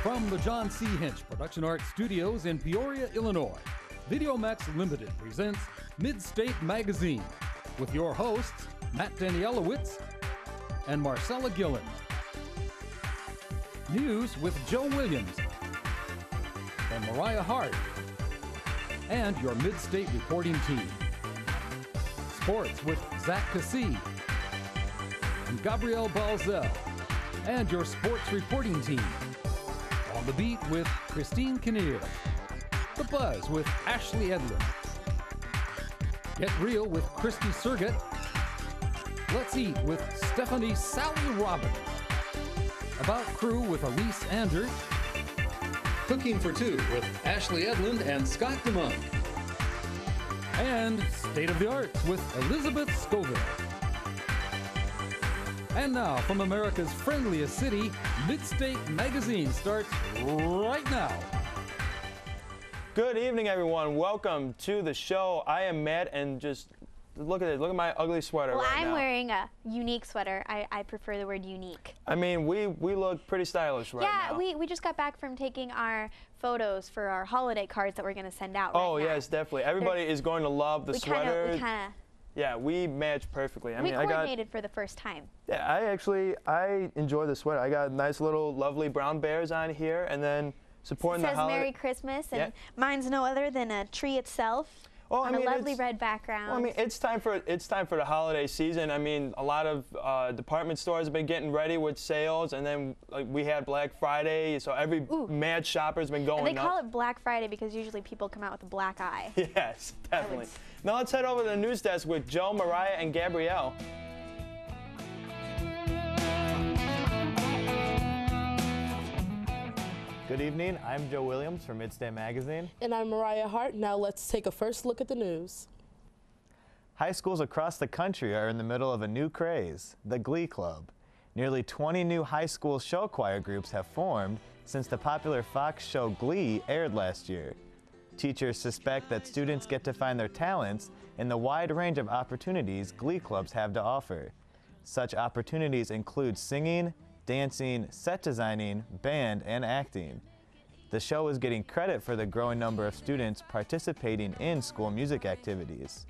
From the John C. Hinch Production Art Studios in Peoria, Illinois, VideoMax Limited presents Midstate Magazine with your hosts, Matt Danielowitz and Marcella Gillen. News with Joe Williams and Mariah Hart and your Midstate reporting team. Sports with Zach Cassee and Gabrielle Balzel and your sports reporting team. On the Beat with Christine Kinnear. The Buzz with Ashley Edlin. Get Real with Christy Surgett. Let's Eat with Stephanie Sally Robbins. About Crew with Elise Anders. Cooking for Two with Ashley Edlin and Scott DeMunk. And State of the Arts with Elizabeth Scoville. And now, from America's friendliest city, Midstate Magazine starts right now. Good evening, everyone. Welcome to the show. I am Matt, and just look at it. Look at my ugly sweater right now. Well, I'm wearing a unique sweater. I prefer the word unique. I mean, we look pretty stylish right now. Yeah, we just got back from taking our photos for our holiday cards that we're going to send out right now. Yes, definitely. Everybody is going to love the sweater. Yeah, we match perfectly. We coordinated for the first time. Yeah, I enjoy the sweater. I got nice little lovely brown bears on here, and then supporting the holiday. It says Merry Christmas, and mine's no other than a tree itself on a lovely red background. Well, I mean, it's time for the holiday season. I mean, a lot of department stores have been getting ready with sales, and then we had Black Friday, so every mad shopper's been going and they up. call it Black Friday because usually people come out with a black eye. Yes, definitely. Now let's head over to the news desk with Joe, Mariah, and Gabrielle. Good evening, I'm Joe Williams from Midstate Magazine. And I'm Mariah Hart. Now let's take a first look at the news. High schools across the country are in the middle of a new craze, the Glee Club. Nearly 20 new high school show choir groups have formed since the popular Fox show Glee aired last year. Teachers suspect that students get to find their talents in the wide range of opportunities Glee clubs have to offer. Such opportunities include singing, dancing, set designing, band, and acting. The show is getting credit for the growing number of students participating in school music activities.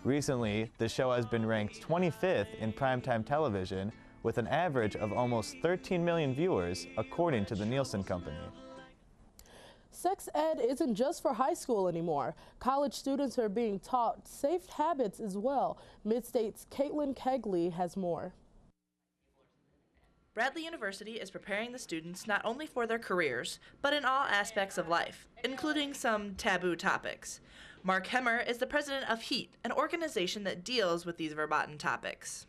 Recently, the show has been ranked 25th in primetime television with an average of almost 13 million viewers, according to the Nielsen Company. Sex ed isn't just for high school anymore. College students are being taught safe habits as well. Midstate's Caitlin Kegley has more. Bradley University is preparing the students not only for their careers, but in all aspects of life, including some taboo topics. Mark Hemmer is the president of HEAT, an organization that deals with these verboten topics.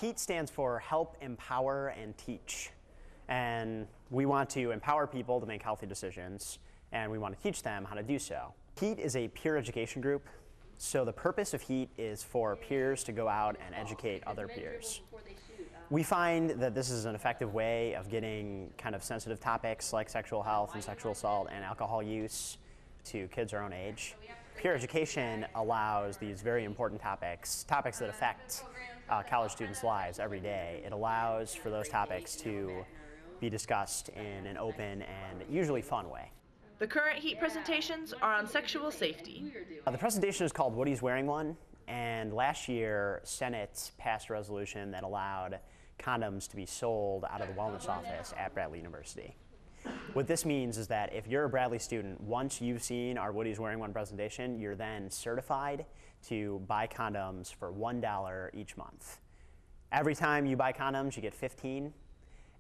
HEAT stands for Help, Empower, and Teach. And we want to empower people to make healthy decisions, and we want to teach them how to do so. HEAT is a peer education group, so the purpose of HEAT is for peers to go out and educate other peers. We find that this is an effective way of getting kind of sensitive topics like sexual health and sexual assault and alcohol use to kids our own age. Peer education allows these very important topics that affect college students' lives every day. It allows for those topics to be discussed in an open and usually fun way. The current HEAT presentations are on sexual safety. The presentation is called Woody's Wearing One, and last year Senate passed a resolution that allowed condoms to be sold out of the wellness office at Bradley University. What this means is that if you're a Bradley student, once you've seen our Woody's Wearing One presentation, you're then certified to buy condoms for $1 each month. Every time you buy condoms, you get 15,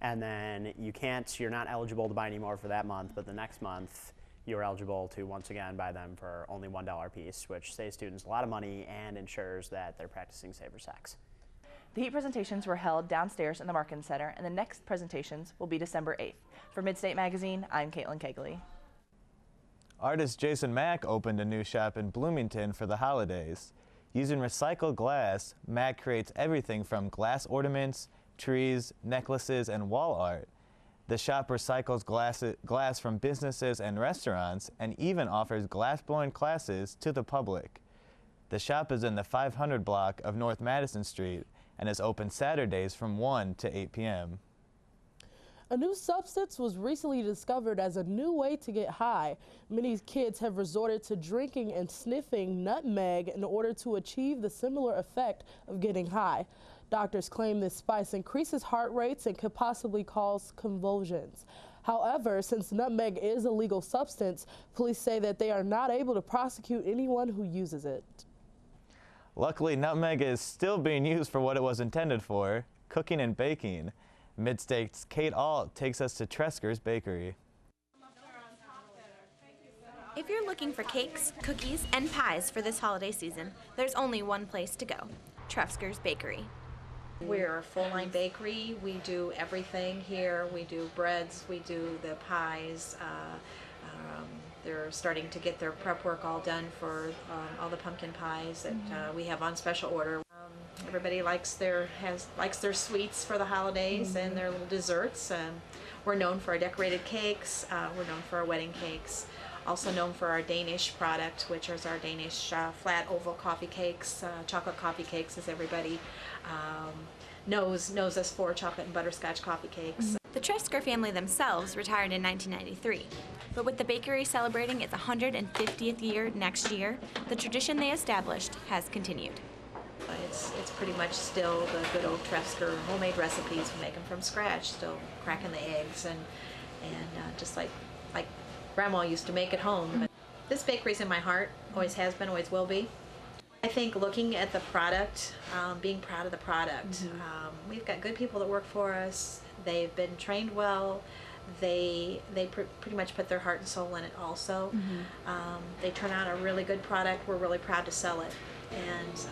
and then you're not eligible to buy any more for that month, but the next month you're eligible to once again buy them for only $1 a piece, which saves students a lot of money and ensures that they're practicing safer sex. The HEAT presentations were held downstairs in the Markin Center, and the next presentations will be December 8th. For Midstate Magazine, I'm Caitlin Kegley. Artist Jason Mack opened a new shop in Bloomington for the holidays. Using recycled glass, Mack creates everything from glass ornaments, trees, necklaces, and wall art. The shop recycles glass from businesses and restaurants and even offers glass-blowing classes to the public. The shop is in the 500 block of North Madison Street and is open Saturdays from 1 to 8 p.m. A new substance was recently discovered as a new way to get high. Many kids have resorted to drinking and sniffing nutmeg in order to achieve the similar effect of getting high. Doctors claim this spice increases heart rates and could possibly cause convulsions. However, since nutmeg is a legal substance, police say that they are not able to prosecute anyone who uses it. Luckily, nutmeg is still being used for what it was intended for, cooking and baking. Midstate's Kate Alt takes us to Tresker's Bakery. If you're looking for cakes, cookies, and pies for this holiday season, there's only one place to go, Tresker's Bakery. We're a full-line bakery. We do everything here. We do breads, we do the pies. They're starting to get their prep work all done for all the pumpkin pies that we have on special order. Everybody likes their sweets for the holidays and their little desserts. We're known for our decorated cakes. We're known for our wedding cakes. Also known for our Danish product, which is our Danish flat oval coffee cakes, chocolate coffee cakes, as everybody knows us for, chocolate and butterscotch coffee cakes. The Tresker family themselves retired in 1993, but with the bakery celebrating its 150th year next year, the tradition they established has continued. It's pretty much still the good old Tresker homemade recipes. We make them from scratch, still cracking the eggs and just like Grandma used to make at home. But this bakery's in my heart, always has been, always will be. I think looking at the product, being proud of the product. We've got good people that work for us. They've been trained well. They pretty much put their heart and soul in it also. They turn out a really good product. We're really proud to sell it. And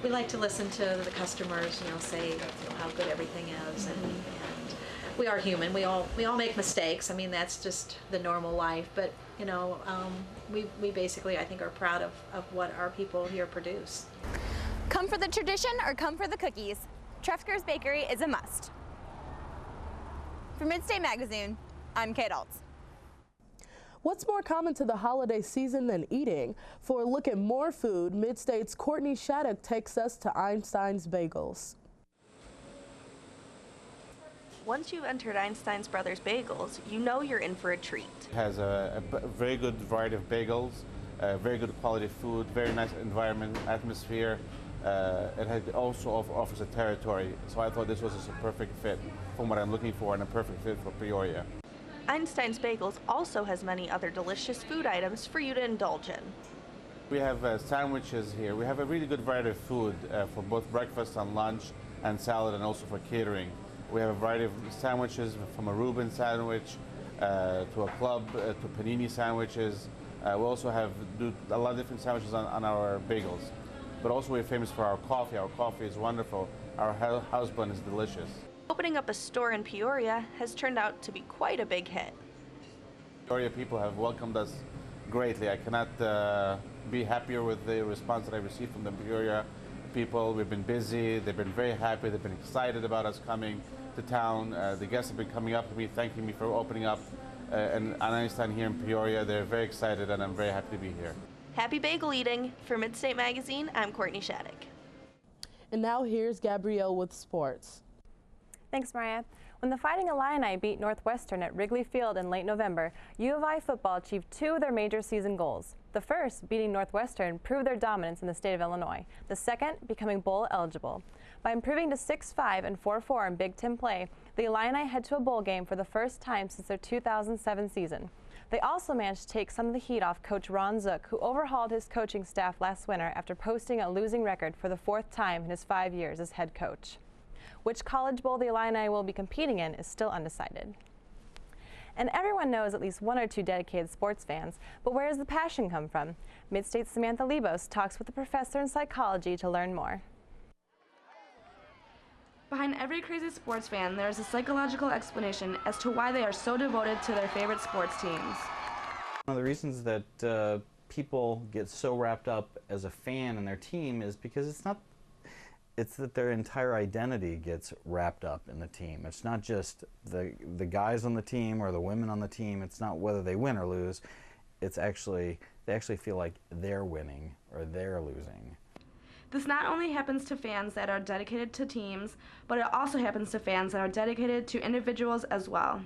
we like to listen to the customers, say how good everything is. And we are human. We all make mistakes. I mean, that's just the normal life. But we basically, I think, are proud of what our people here produce. Come for the tradition or come for the cookies. Tresker's Bakery is a must. For Midstate Magazine, I'm Kate Alt. What's more common to the holiday season than eating? For a look at more food, Midstate's Courtney Shattuck takes us to Einstein's Bagels. Once you've entered Einstein's Brothers Bagels, you know you're in for a treat. It has a very good variety of bagels, very good quality food, very nice environment, atmosphere. It also offers a territory, so I thought this was just a perfect fit from what I'm looking for and a perfect fit for Peoria. Einstein's Bagels also has many other delicious food items for you to indulge in. We have sandwiches here. We have a really good variety of food for both breakfast and lunch and salad, and also for catering. We have a variety of sandwiches, from a Reuben sandwich to a club to panini sandwiches. We also do a lot of different sandwiches on our bagels. But also we're famous for our coffee. Our coffee is wonderful. Our house bun is delicious. Opening up a store in Peoria has turned out to be quite a big hit. Peoria people have welcomed us greatly. I cannot be happier with the response that I received from the Peoria people. We've been busy. They've been very happy. They've been excited about us coming to town. The guests have been coming up to me, thanking me for opening up an Einstein here in Peoria. They're very excited, and I'm very happy to be here. Happy bagel eating. For Midstate Magazine, I'm Courtney Shattuck. And now here's Gabrielle with sports. Thanks, Mariah. When the Fighting Illini beat Northwestern at Wrigley Field in late November, U of I football achieved two of their major season goals. The first, beating Northwestern, proved their dominance in the state of Illinois. The second, becoming bowl eligible. By improving to 6-5 and 4-4 in Big Ten play, the Illini head to a bowl game for the first time since their 2007 season. They also managed to take some of the heat off coach Ron Zook, who overhauled his coaching staff last winter after posting a losing record for the fourth time in his 5 years as head coach. Which college bowl the Illini will be competing in is still undecided. And everyone knows at least one or two dedicated sports fans, but where does the passion come from? Midstate's Samantha Lebos talks with a professor in psychology to learn more. Behind every crazy sports fan, there is a psychological explanation as to why they are so devoted to their favorite sports teams. One of the reasons that people get so wrapped up as a fan in their team is because it's that their entire identity gets wrapped up in the team. It's not just the guys on the team or the women on the team. It's not whether they win or lose. It's actually, they actually feel like they're winning or they're losing. This not only happens to fans that are dedicated to teams, but it also happens to fans that are dedicated to individuals as well.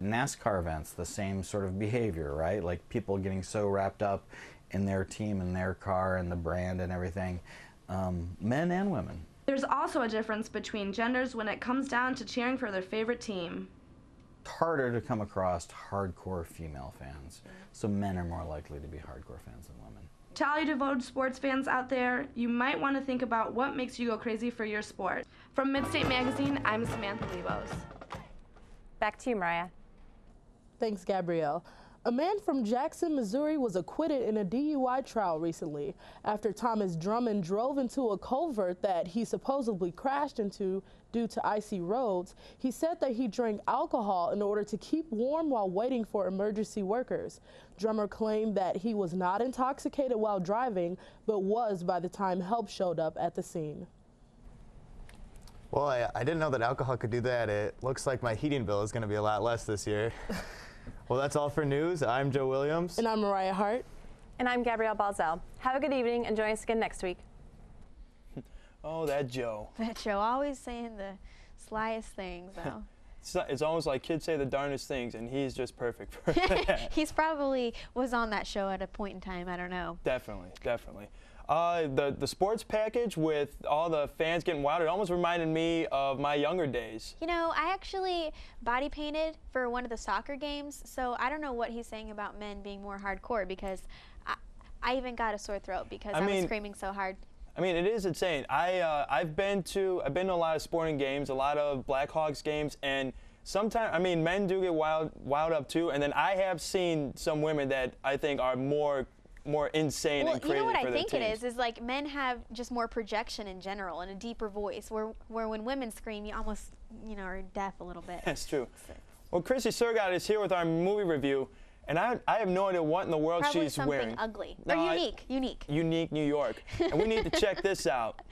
NASCAR events, the same sort of behavior, right? Like people getting so wrapped up in their team and their car and the brand and everything, men and women. There's also a difference between genders when it comes down to cheering for their favorite team. It's harder to come across hardcore female fans, so men are more likely to be hardcore fans than women. To all you devoted sports fans out there, you might want to think about what makes you go crazy for your sport. From Midstate Magazine, I'm Samantha Lebos. Back to you, Mariah. Thanks, Gabrielle. A man from Jackson, Missouri was acquitted in a DUI trial recently after Thomas Drummond drove into a culvert that he supposedly crashed into due to icy roads. He said that he drank alcohol in order to keep warm while waiting for emergency workers. Drummer claimed that he was not intoxicated while driving, but was by the time help showed up at the scene. Well, I didn't know that alcohol could do that. It looks like my heating bill is going to be a lot less this year. Well, that's all for news. I'm Joe Williams. And I'm Mariah Hart. And I'm Gabrielle Balzell. Have a good evening and join us again next week. Oh, that Joe. That Joe, always saying the slyest things, though. It's almost like kids say the darndest things, and he's just perfect for that. He's probably was on that show at a point in time. I don't know. Definitely, definitely. The sports package with all the fans getting wild, it almost reminded me of my younger days. You know, I actually body painted for one of the soccer games, so I don't know what he's saying about men being more hardcore, because I even got a sore throat because I was screaming so hard. I mean, it is insane. I've been to a lot of sporting games, a lot of Blackhawks games, and sometimes, I mean, men do get wild up too, and then I have seen some women that I think are more insane and crazy for their teams. You know what I think it is like men have just more projection in general and a deeper voice, where when women scream, you almost, you know, are deaf a little bit. That's true. Well, Chrissy Surgott is here with our movie review, and I have no idea what in the world Probably she's wearing. Ugly. No, or unique. Unique New York. And we need to check this out.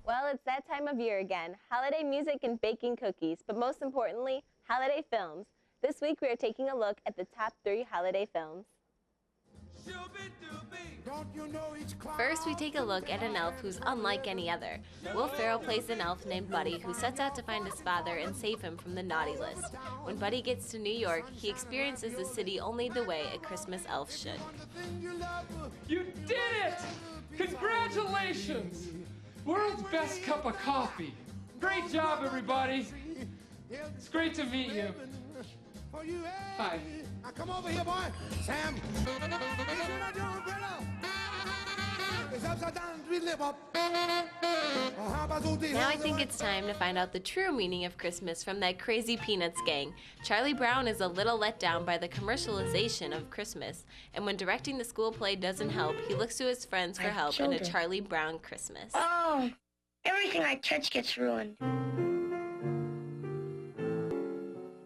Well, it's that time of year again. Holiday music and baking cookies, but most importantly, holiday films. This week we are taking a look at the top 3 holiday films. First, we take a look at an elf who's unlike any other. Will Ferrell plays an elf named Buddy who sets out to find his father and save him from the naughty list. When Buddy gets to New York, he experiences the city only the way a Christmas elf should. You did it! Congratulations! World's best cup of coffee. Great job, everybody. It's great to meet you. Hi. Come over here, boy. Sam. Now I think it's time to find out the true meaning of Christmas from that crazy Peanuts gang. Charlie Brown is a little let down by the commercialization of Christmas, and when directing the school play doesn't help, he looks to his friends for help in a Charlie Brown Christmas. Oh, everything I touch gets ruined.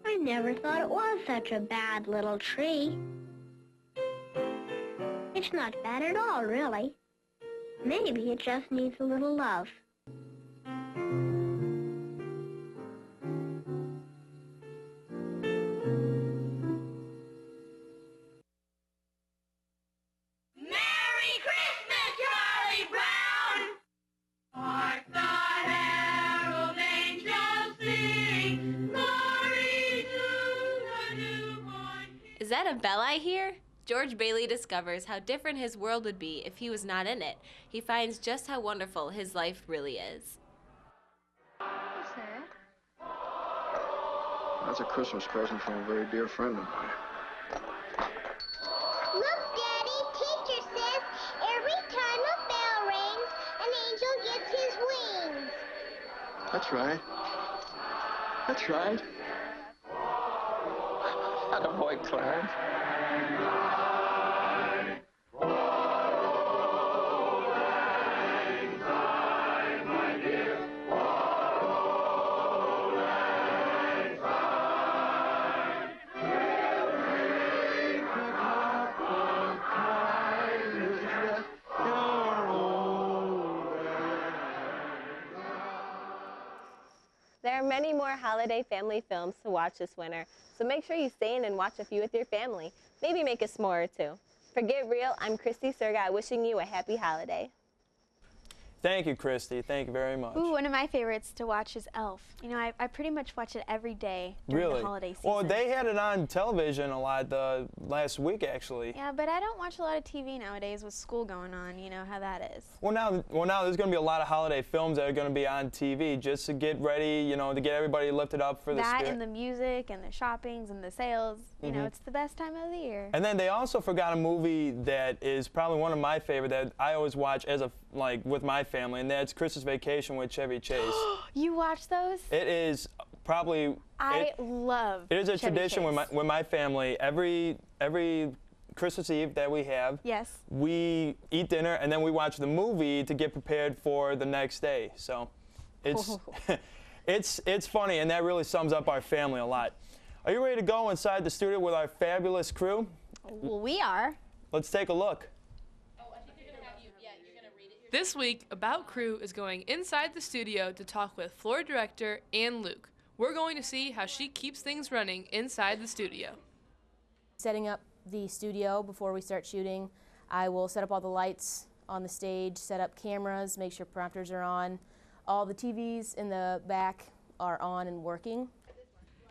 I never thought it was such a bad little tree. It's not bad at all, really. Maybe it just needs a little love. Merry Christmas, Charlie Brown! Hark the herald angels sing, glory to the newborn. Is that a bell I hear? George Bailey discovers how different his world would be if he was not in it. He finds just how wonderful his life really is. What's that? That's a Christmas present from a very dear friend of mine. Look, Daddy, teacher says every time a bell rings, an angel gets his wings. That's right. That's right. Attaboy, Clarence. There are many more holiday family films to watch this winter, so make sure you stay in and watch a few with your family. Maybe make a s'more or two. For Get Real, I'm Christy Surgott wishing you a happy holiday. Thank you, Christy. Thank you very much. Ooh, one of my favorites to watch is Elf. You know, I pretty much watch it every day during the holiday season. Well, they had it on television a lot last week, actually. Yeah, but I don't watch a lot of TV nowadays with school going on. You know how that is. Well, now there's going to be a lot of holiday films that are going to be on TV just to get ready, you know, to get everybody lifted up for the that spirit. And the music and the shoppings and the sales. You know, it's the best time of the year. And then they also forgot a movie that is probably one of my favorite that I always watch as with my family, and that's Christmas Vacation with Chevy Chase. You watch those? It is probably. I love. It is a Chevy tradition Chase. with my family. Every Christmas Eve that we have, yes, we eat dinner and then we watch the movie to get prepared for the next day. So, it's it's funny, and that really sums up our family a lot. Are you ready to go inside the studio with our fabulous crew? Well, we are. Let's take a look. This week, About Crew is going inside the studio to talk with floor director Ann Luke. We're going to see how she keeps things running inside the studio. Setting up the studio before we start shooting, I will set up all the lights on the stage, set up cameras, make sure prompters are on. All the TVs in the back are on and working.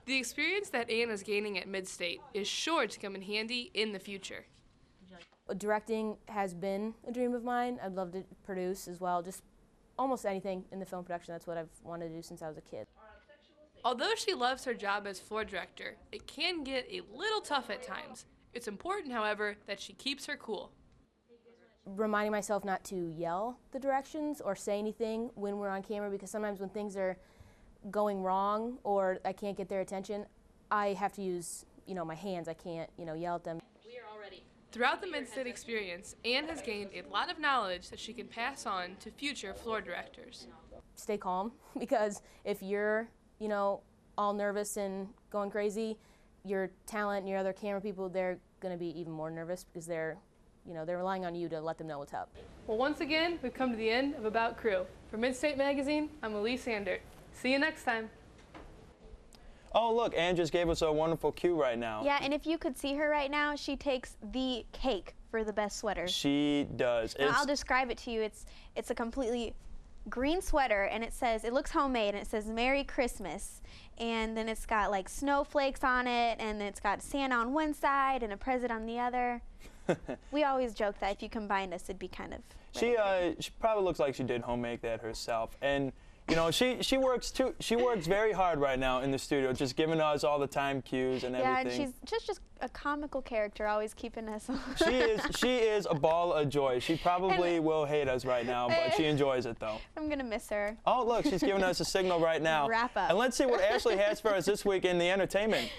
The experience that Ann is gaining at Midstate is sure to come in handy in the future. Directing has been a dream of mine. I'd love to produce as well, just almost anything in the film production. That's what I've wanted to do since I was a kid. Although she loves her job as floor director, it can get a little tough at times. It's important, however, that she keeps her cool. Reminding myself not to yell the directions or say anything when we're on camera, because sometimes when things are going wrong or I can't get their attention, I have to use, my hands. I can't, yell at them. Throughout the Midstate experience, Ann has gained a lot of knowledge that she can pass on to future floor directors. Stay calm, because if you're, all nervous and going crazy, your talent and your other camera people, they're going to be even more nervous because they're relying on you to let them know what's up. Well, once again, we've come to the end of About Crew. For Midstate Magazine, I'm Elise Sandert. See you next time. Oh, look, Ann just gave us a wonderful cue right now. Yeah, and if you could see her right now, she takes the cake for the best sweater. She does. Now, I'll describe it to you. It's a completely green sweater, and it looks homemade, and it says Merry Christmas. And then it's got like snowflakes on it, and then it's got Santa on one side and a present on the other. We always joke that if you combined us, it'd be kind of. She probably looks like she did homemade that herself, and she works too. She works very hard right now in the studio, just giving us all the time cues and everything. Yeah, and she's just a comical character, always keeping us on. She is a ball of joy. She probably will hate us right now, but she enjoys it though. I'm gonna miss her. Oh, look, she's giving us a signal right now. Wrap up. And let's see what Ashley has for us this week in the entertainment.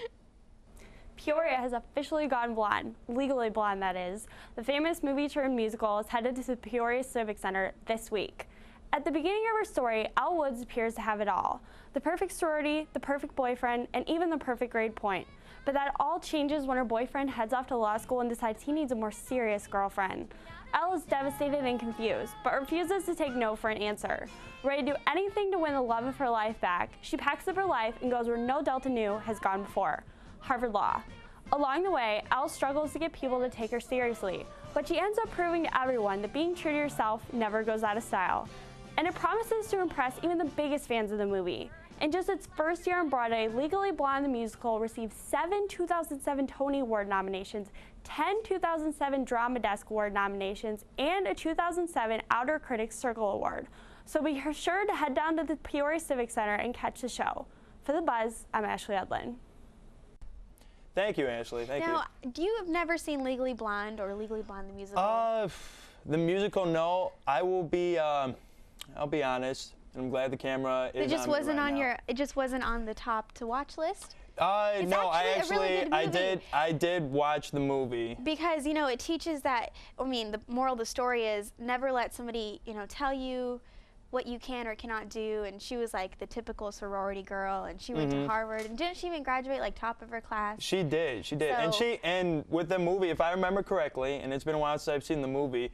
Peoria has officially gone blonde, legally blonde that is. The famous movie-turned-musical is headed to the Peoria Civic Center this week. At the beginning of her story, Elle Woods appears to have it all. The perfect sorority, the perfect boyfriend, and even the perfect grade point. But that all changes when her boyfriend heads off to law school and decides he needs a more serious girlfriend. Elle is devastated and confused, but refuses to take no for an answer. Ready to do anything to win the love of her life back, she packs up her life and goes where no Delta Nu has gone before. Harvard Law. Along the way, Elle struggles to get people to take her seriously, but she ends up proving to everyone that being true to yourself never goes out of style. And it promises to impress even the biggest fans of the movie. In just its first year on Broadway, Legally Blonde the musical received 7 2007 Tony Award nominations, 10 2007 Drama Desk Award nominations, and a 2007 Outer Critics Circle Award. So be sure to head down to the Peoria Civic Center and catch the show. For The Buzz, I'm Ashley Edlin. Thank you, Ashley. Thank you. Now, you have never seen Legally Blonde or Legally Blonde the musical? The musical, no. I will be. I'll be honest. I'm glad the camera is. It just wasn't on your. It just wasn't on the top to watch list. No, I really I did watch the movie. Because it teaches that. I mean, the moral of the story is never let somebody tell you what you can or cannot do. And she was like the typical sorority girl, and she went to Harvard, and didn't she even graduate like top of her class? She did, So, and with the movie, if I remember correctly, and it's been a while since I've seen the movie,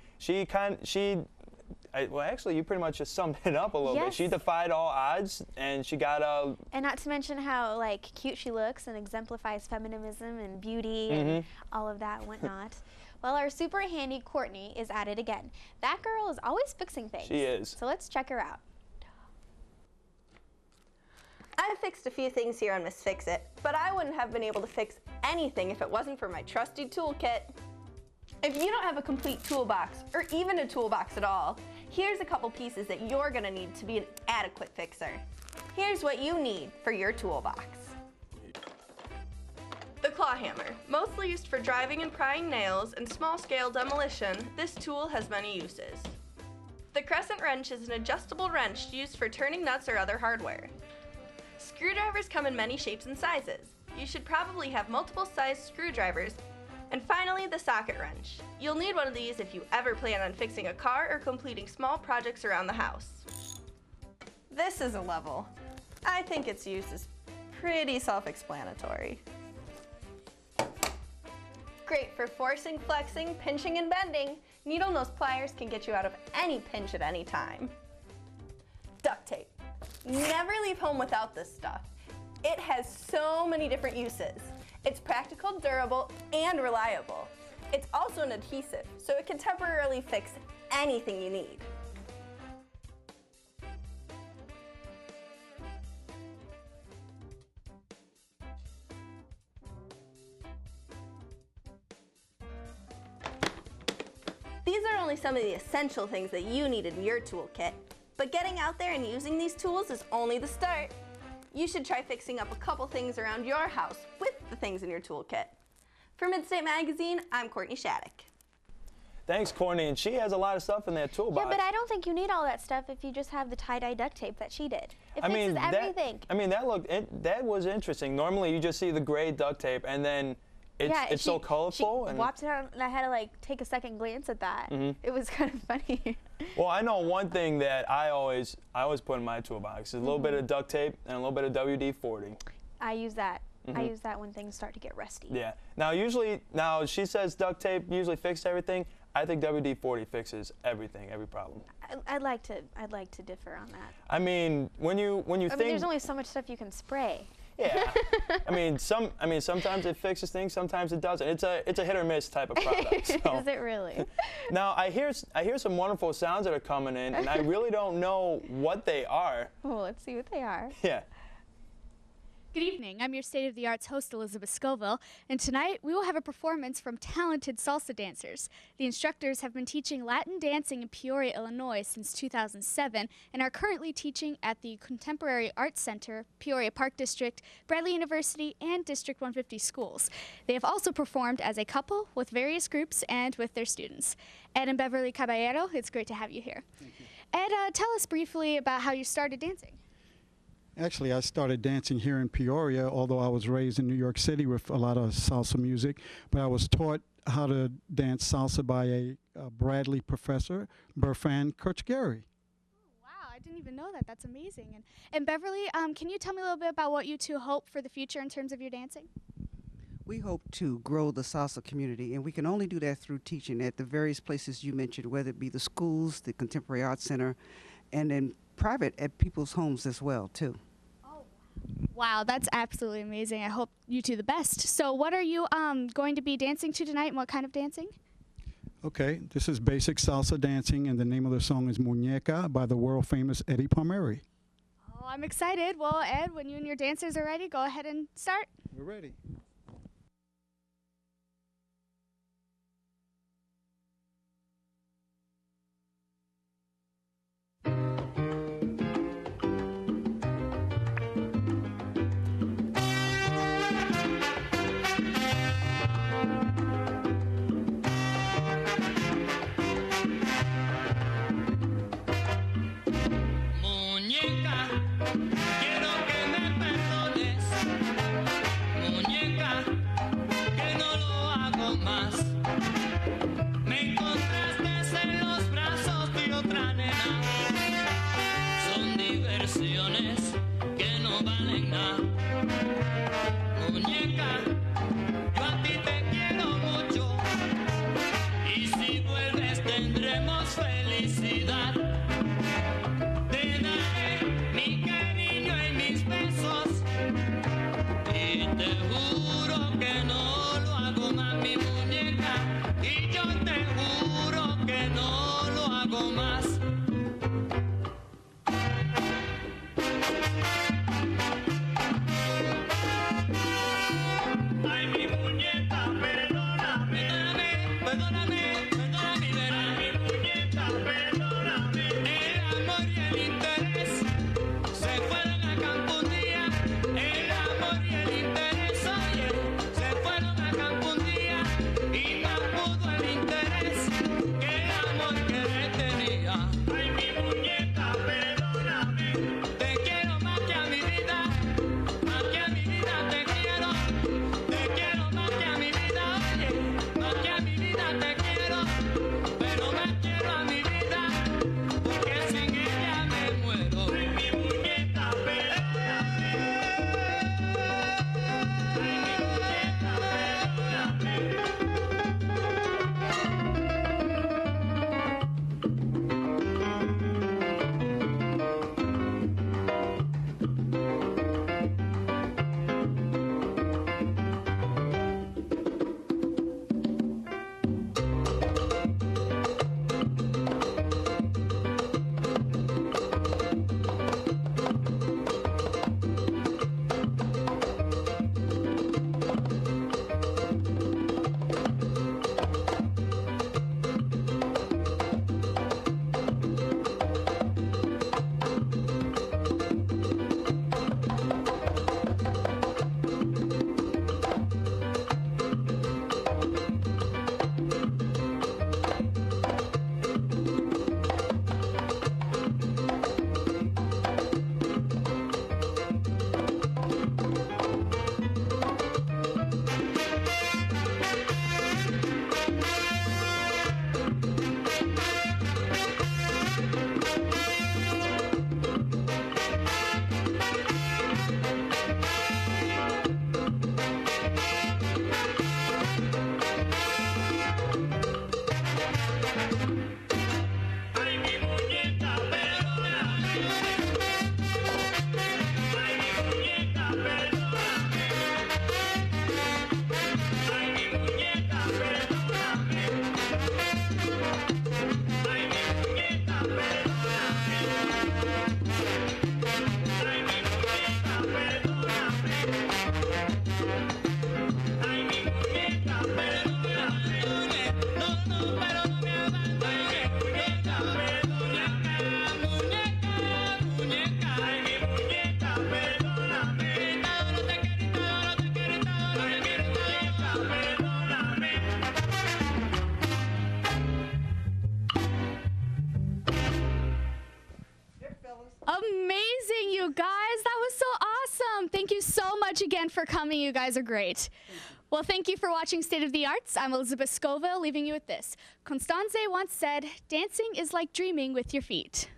well, actually, you pretty much just summed it up a little bit. She defied all odds, and she got a. And not to mention how cute she looks and exemplifies feminism and beauty and all of that and whatnot. Well, our super handy Courtney is at it again. That girl is always fixing things. She is. So let's check her out. I've fixed a few things here on Miss Fix-It, but I wouldn't have been able to fix anything if it wasn't for my trusty toolkit. If you don't have a complete toolbox, or even a toolbox at all, here's a couple pieces that you're gonna need to be an adequate fixer. Here's what you need for your toolbox. The claw hammer. Mostly used for driving and prying nails and small-scale demolition, this tool has many uses. The crescent wrench is an adjustable wrench used for turning nuts or other hardware. Screwdrivers come in many shapes and sizes. You should probably have multiple sized screwdrivers. And finally, the socket wrench. You'll need one of these if you ever plan on fixing a car or completing small projects around the house. This is a level. I think its use is pretty self-explanatory. Great for forcing, flexing, pinching, and bending. Needle nose pliers can get you out of any pinch at any time. Duct tape. Never leave home without this stuff. It has so many different uses. It's practical, durable, and reliable. It's also an adhesive, so it can temporarily fix anything you need. These are only some of the essential things that you need in your toolkit, but getting out there and using these tools is only the start. You should try fixing up a couple things around your house with the things in your toolkit. For Midstate Magazine, I'm Courtney Shattuck. Thanks, Courtney, and she has a lot of stuff in that toolbox. Yeah, but I don't think you need all that stuff if you just have the tie-dye duct tape that she did. It fixes everything. That was interesting. Normally, you just see the gray duct tape, and then it's so colorful. She whopped it out, and I had to like take a second glance at that. Mhm. It was kind of funny. Well, I know one thing that I always put in my toolbox is a little bit of duct tape and a little bit of WD-40. I use that. I Mhm. use that when things start to get rusty. Yeah. Now she says duct tape usually fixes everything. I think WD-40 fixes everything, every problem. I'd like to differ on that. I mean, when you think there's only so much stuff you can spray. Yeah. Sometimes it fixes things, sometimes it doesn't. It's a hit or miss type of product. So. Is it really? Now I hear some wonderful sounds that are coming in, and I really don't know what they are. Well, let's see what they are. Yeah. Good evening. I'm your State of the Arts host, Elizabeth Scoville, and tonight we will have a performance from talented salsa dancers. The instructors have been teaching Latin dancing in Peoria, Illinois since 2007 and are currently teaching at the Contemporary Arts Center, Peoria Park District, Bradley University, and District 150 schools. They have also performed as a couple with various groups and with their students. Ed and Beverly Caballero, it's great to have you here. Ed, tell us briefly about how you started dancing. Actually, I started dancing here in Peoria, although I was raised in New York City with a lot of salsa music. But I was taught how to dance salsa by a Bradley professor, Burfan Kirchgary. Wow, I didn't even know that. That's amazing. And Beverly, can you tell me a little bit about what you two hope for the future in terms of your dancing? We hope to grow the salsa community, and we can only do that through teaching at the various places you mentioned, whether it be the schools, the Contemporary Arts Center, and then private at people's homes as well, too. Wow, that's absolutely amazing. I hope you two the best. So what are you going to be dancing to tonight, and what kind of dancing? Okay, this is basic salsa dancing, and the name of the song is Muñeca by the world-famous Eddie Palmieri. Oh, I'm excited. Well, Ed, when you and your dancers are ready, go ahead and start. We're ready. Y te juro que no lo hago más, mi muñeca, y you, guys. That was so awesome. Thank you so much again for coming. You guys are great. Well, thank you for watching State of the Arts. I'm Elizabeth Scoville, leaving you with this. Constanze once said, dancing is like dreaming with your feet.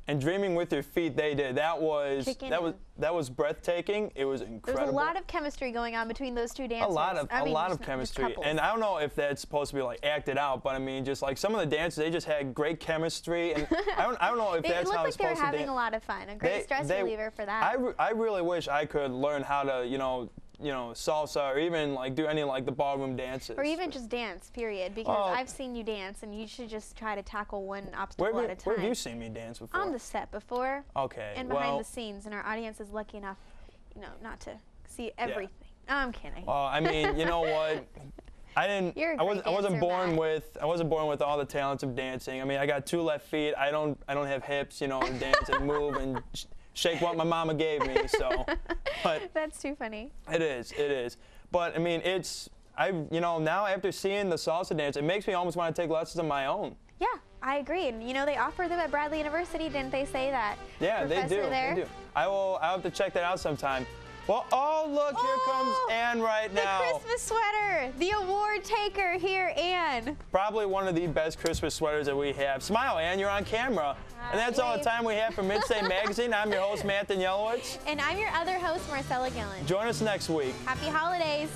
And dreaming with your feet, they did. That was breathtaking. It was incredible. There was a lot of chemistry going on between those two dancers. A lot of chemistry. And I don't know if that's supposed to be like acted out, but I mean, just like some of the dances, they just had great chemistry. And I don't know if that's how it's supposed to dance. It looked like they were having a lot of fun. A great stress reliever for that. I really wish I could learn how to, you know, salsa, or even like do any like the ballroom dances. Or even just dance, period. Because I've seen you dance, and you should just try to tackle one obstacle at a time. Where have you seen me dance before? On the set before. Okay. And behind the scenes, and our audience is lucky enough, you know, not to see everything. Yeah. I'm kidding. Well, I mean, you know what? I wasn't born with all the talents of dancing. I mean, I got 2 left feet. I don't have hips, you know, to dance and move and shake what my mama gave me. So, but that's too funny. It is. But I mean, now after seeing the salsa dance, it makes me almost want to take lessons of my own. Yeah, I agree. And you know, they offer them at Bradley University, didn't they say that? Yeah, they do. They do. I'll have to check that out sometime. Well, oh, look, here comes Ann right now. The Christmas sweater, the award taker here, Ann. Probably one of the best Christmas sweaters that we have. Smile, Ann, you're on camera. And that's all the time we have for Midstate Magazine. I'm your host, Matt Danielowitz. And I'm your other host, Marcella Gillen. Join us next week. Happy holidays.